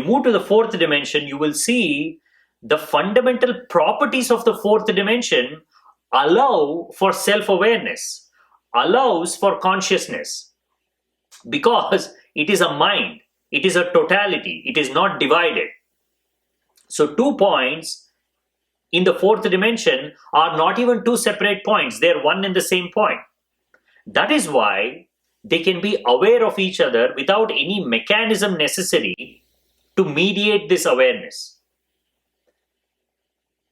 you move to the fourth dimension, you will see the fundamental properties of the fourth dimension allow for self-awareness, allows for consciousness, because it is a mind, it is a totality, it is not divided. So 2 points in the fourth dimension are not even two separate points, they are one and the same point. That is why they can be aware of each other without any mechanism necessary to mediate this awareness.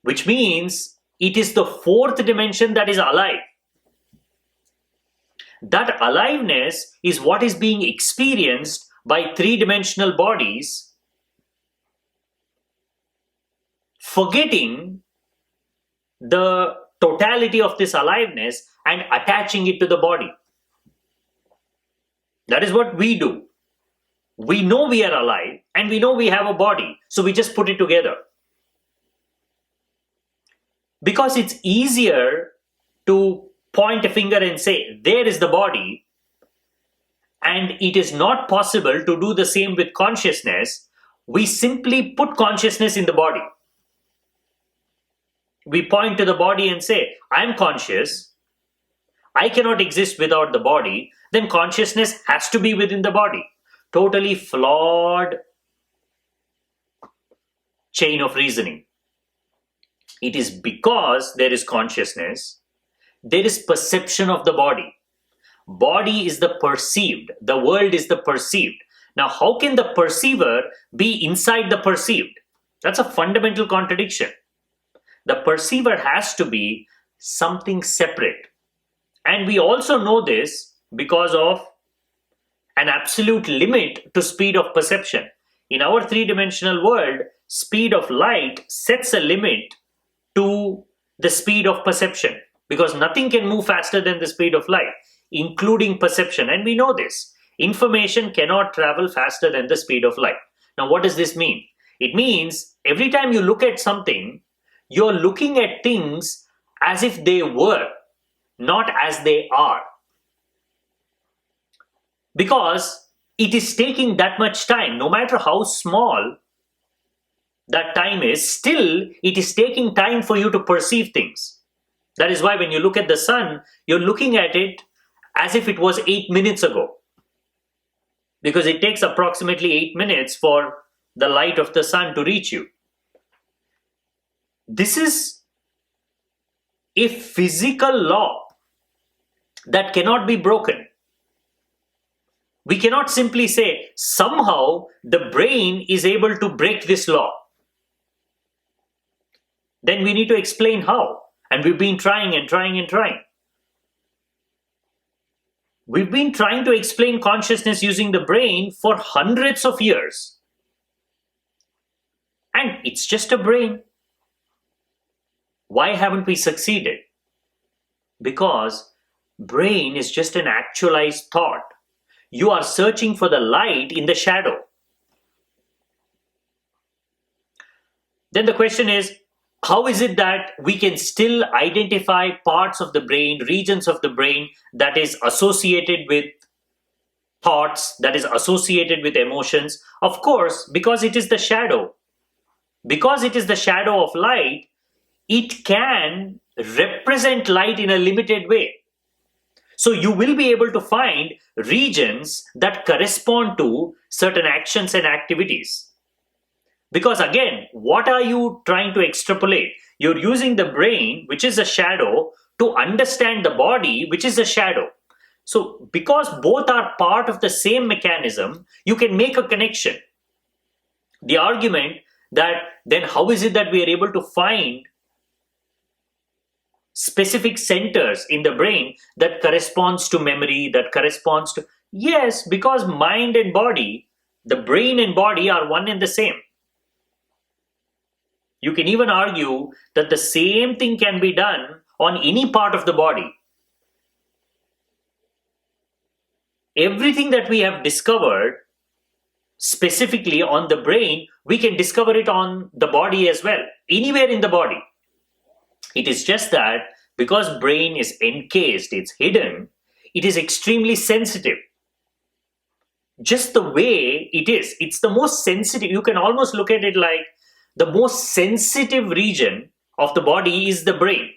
Which means it is the fourth dimension that is alive. That aliveness is what is being experienced by three-dimensional bodies, forgetting the totality of this aliveness and attaching it to the body. That is what we do. We know we are alive and we know we have a body, so we just put it together. Because it's easier to point a finger and say, there is the body, and it is not possible to do the same with consciousness, we simply put consciousness in the body. We point to the body and say, I am conscious, I cannot exist without the body, then consciousness has to be within the body. Totally flawed chain of reasoning. It is because there is consciousness, there is perception of the body. Body is the perceived, the world is the perceived. Now, how can the perceiver be inside the perceived? That's a fundamental contradiction. The perceiver has to be something separate. And we also know this because of an absolute limit to speed of perception. In our three-dimensional world, speed of light sets a limit to the speed of perception, because nothing can move faster than the speed of light, including perception. And we know this. Information cannot travel faster than the speed of light. Now, what does this mean? It means every time you look at something, you're looking at things as if they were, not as they are. Because it is taking that much time, no matter how small that time is, still it is taking time for you to perceive things. That is why when you look at the sun, you're looking at it as if it was 8 minutes ago. Because it takes approximately 8 minutes for the light of the sun to reach you. This is a physical law that cannot be broken. We cannot simply say, somehow the brain is able to break this law. Then we need to explain how. And we've been trying and trying and trying. We've been trying to explain consciousness using the brain for hundreds of years. And it's just a brain. Why haven't we succeeded? Because brain is just an actualized thought. You are searching for the light in the shadow. Then the question is, how is it that we can still identify parts of the brain, regions of the brain that is associated with thoughts, that is associated with emotions? Of course, because it is the shadow. Because it is the shadow of light, it can represent light in a limited way. So you will be able to find regions that correspond to certain actions and activities. Because again, what are you trying to extrapolate? You're using the brain, which is a shadow, to understand the body, which is a shadow. So because both are part of the same mechanism, you can make a connection. The argument that then how is it that we are able to find specific centers in the brain that corresponds to memory, that corresponds to... Yes, because mind and body, the brain and body are one and the same. You can even argue that the same thing can be done on any part of the body. Everything that we have discovered specifically on the brain, we can discover it on the body as well, anywhere in the body. It is just that because brain is encased, it's hidden, it is extremely sensitive. just the way it is. It's the most sensitive. You can almost look at it like the most sensitive region of the body is the brain.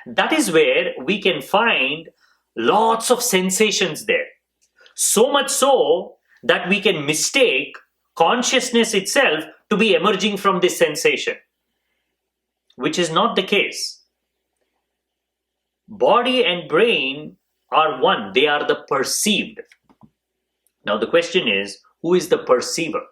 That is where we can find lots of sensations there. So much so that we can mistake consciousness itself to be emerging from this sensation, which is not the case. Body and brain are one, they are the perceived. Now the question is, who is the perceiver?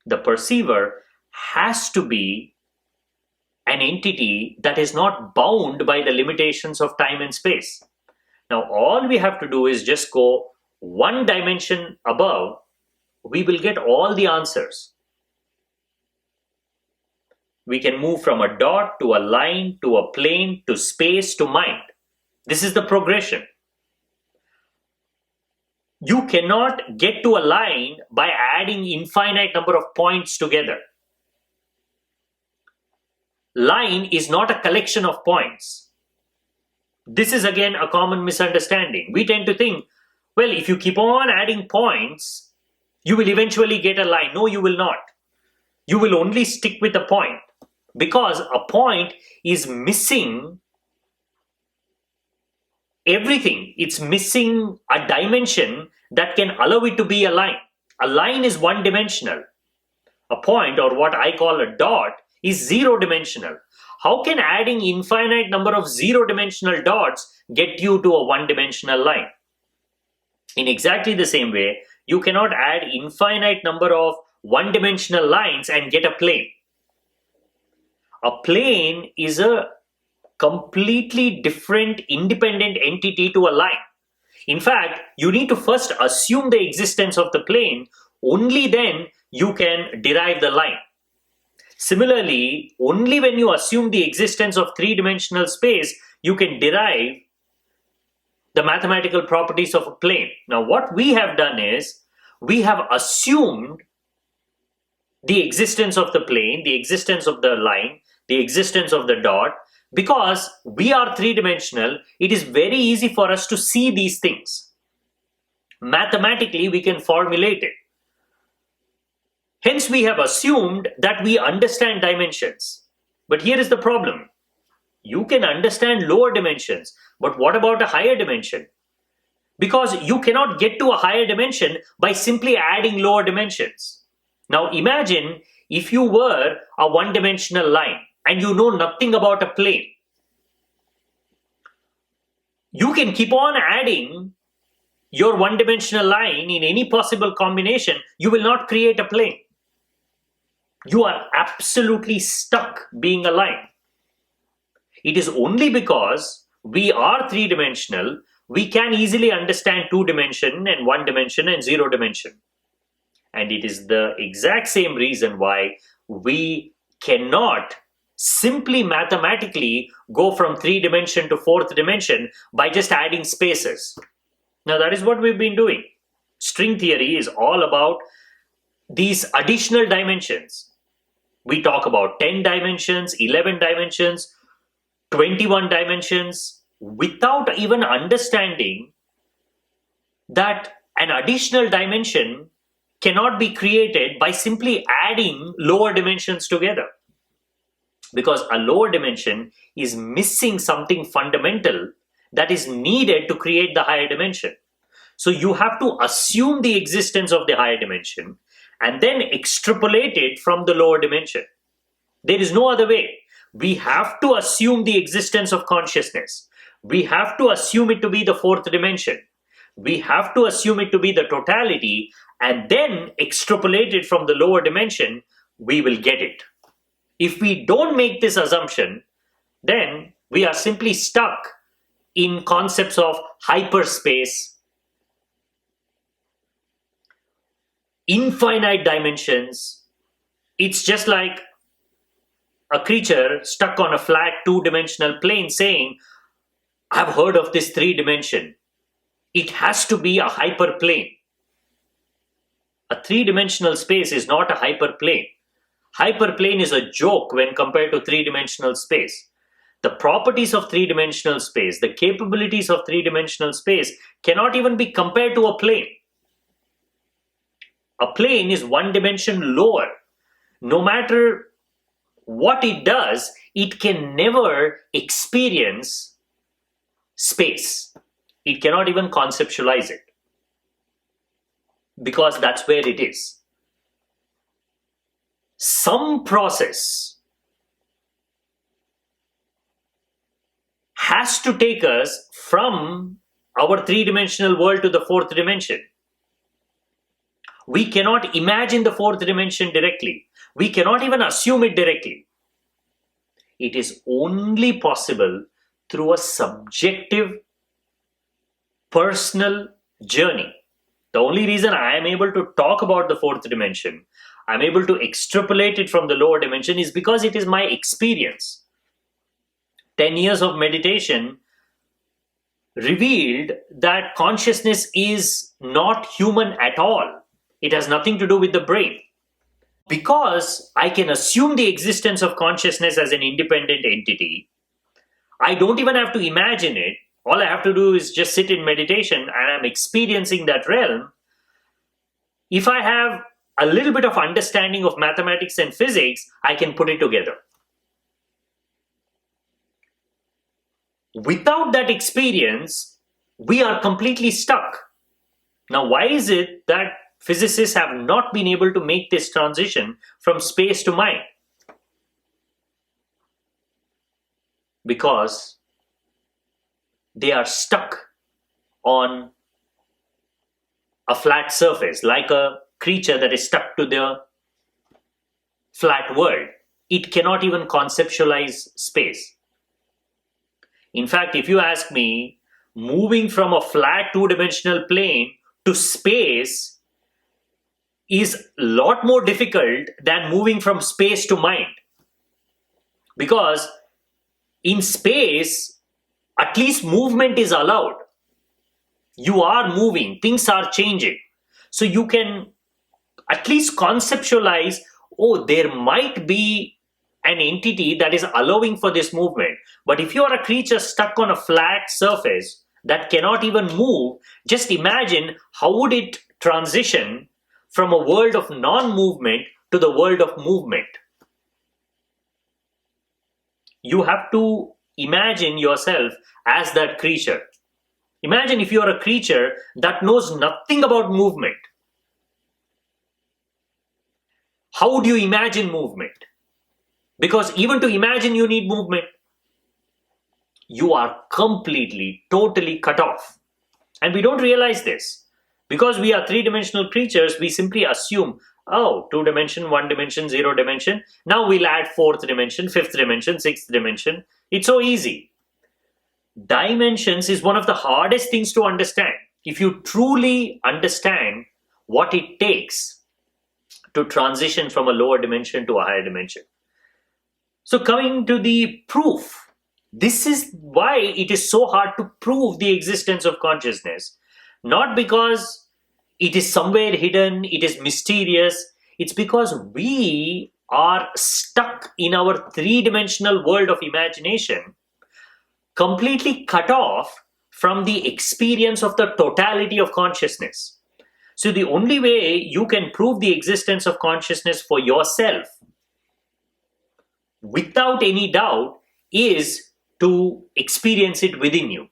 The perceiver has to be an entity that is not bound by the limitations of time and space. Now all we have to do is just go one dimension above, we will get all the answers. We can move from a dot to a line to a plane to space to mind. This is the progression. You cannot get to a line by adding infinite number of points together. Line is not a collection of points. This is again a common misunderstanding. We tend to think, well, if you keep on adding points, you will eventually get a line. No, you will not. You will only stick with a point, because a point is missing everything. It's missing a dimension that can allow it to be a line. A line is one dimensional. A point, or what I call a dot, is zero dimensional. How can adding infinite number of zero dimensional dots get you to a one dimensional line? In exactly the same way, you cannot add infinite number of one dimensional lines and get a plane. A plane is a completely different independent entity to a line. In fact, you need to first assume the existence of the plane, only then you can derive the line. Similarly, only when you assume the existence of three-dimensional space, you can derive the mathematical properties of a plane. Now, what we have done is, we have assumed the existence of the plane, the existence of the line, the existence of the dot. Because we are three-dimensional, it is very easy for us to see these things. Mathematically, we can formulate it. Hence, we have assumed that we understand dimensions. But here is the problem. You can understand lower dimensions, but what about a higher dimension? Because you cannot get to a higher dimension by simply adding lower dimensions. Now imagine if you were a one-dimensional line and you know nothing about a plane. You can keep on adding your one-dimensional line in any possible combination, you will not create a plane. You are absolutely stuck being a line. It is only because we are three-dimensional, we can easily understand two-dimension and one-dimension and zero-dimension. And it is the exact same reason why we cannot simply mathematically go from three-dimension to fourth dimension by just adding spaces. Now that is what we've been doing. String theory is all about these additional dimensions. We talk about 10 dimensions, 11 dimensions, 21 dimensions, without even understanding that an additional dimension cannot be created by simply adding lower dimensions together. Because a lower dimension is missing something fundamental that is needed to create the higher dimension. So you have to assume the existence of the higher dimension and then extrapolate it from the lower dimension. There is no other way. We have to assume the existence of consciousness. We have to assume it to be the fourth dimension. We have to assume it to be the totality and then extrapolate it from the lower dimension, we will get it. If we don't make this assumption, then we are simply stuck in concepts of hyperspace, infinite dimensions. It's just like a creature stuck on a flat two-dimensional plane saying, I've heard of this three-dimension. It has to be a hyperplane. A three-dimensional space is not a hyperplane. Hyperplane is a joke when compared to three-dimensional space. The properties of three-dimensional space, the capabilities of three-dimensional space cannot even be compared to a plane. A plane is one dimension lower. No matter what it does, it can never experience space. It cannot even conceptualize it because that's where it is. Some process has to take us from our three-dimensional world to the fourth dimension. We cannot imagine the fourth dimension directly. We cannot even assume it directly. It is only possible through a subjective, personal journey. The only reason I am able to talk about the fourth dimension, I'm able to extrapolate it from the lower dimension, is because it is my experience. 10 years of meditation revealed that consciousness is not human at all. It has nothing to do with the brain. Because I can assume the existence of consciousness as an independent entity, I don't even have to imagine it. All I have to do is just sit in meditation and I'm experiencing that realm. If I have a little bit of understanding of mathematics and physics, I can put it together. Without that experience, we are completely stuck. Now, why is it that physicists have not been able to make this transition from space to mind? Because they are stuck on a flat surface, like a creature that is stuck to the flat world. It cannot even conceptualize space. In fact, if you ask me, moving from a flat two-dimensional plane to space is a lot more difficult than moving from space to mind. Because in space, at least movement is allowed. You are moving, things are changing. So you can at least conceptualize, oh, there might be an entity that is allowing for this movement. But if you are a creature stuck on a flat surface that cannot even move, just imagine how would it transition from a world of non-movement to the world of movement. You have to imagine yourself as that creature. Imagine if you are a creature that knows nothing about movement. How would you imagine movement? Because even to imagine you need movement. You are completely, totally cut off. And we don't realize this. Because we are three-dimensional creatures, we simply assume, oh, 2 dimension, 1 dimension, 0 dimension. Now we'll add 4th dimension, 5th dimension, 6th dimension. It's so easy. Dimensions is one of the hardest things to understand. If you truly understand what it takes to transition from a lower dimension to a higher dimension. So coming to the proof, this is why it is so hard to prove the existence of consciousness. Not because it is somewhere hidden, it is mysterious. It's because we are stuck in our three-dimensional world of imagination, completely cut off from the experience of the totality of consciousness. So the only way you can prove the existence of consciousness for yourself without any doubt is to experience it within you,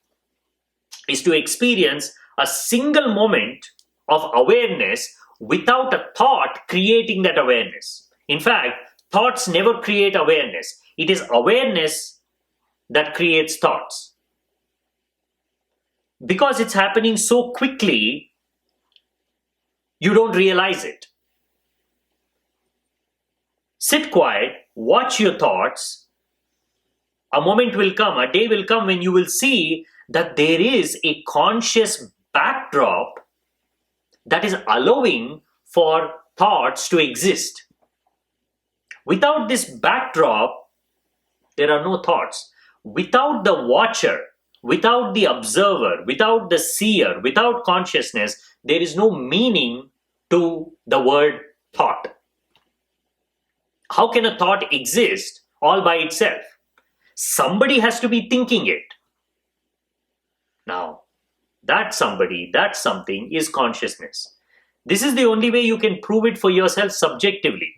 is to experience a single moment of awareness without a thought creating that awareness. In fact, thoughts never create awareness. It is awareness that creates thoughts. Because it's happening so quickly, you don't realize it. Sit quiet, watch your thoughts. A moment will come, a day will come when you will see that there is a conscious backdrop that is allowing for thoughts to exist. Without this backdrop, there are no thoughts. Without the watcher, without the observer, without the seer, without consciousness, there is no meaning to the word thought. How can a thought exist all by itself? Somebody has to be thinking it. Now, that somebody, that something is consciousness. This is the only way you can prove it for yourself subjectively.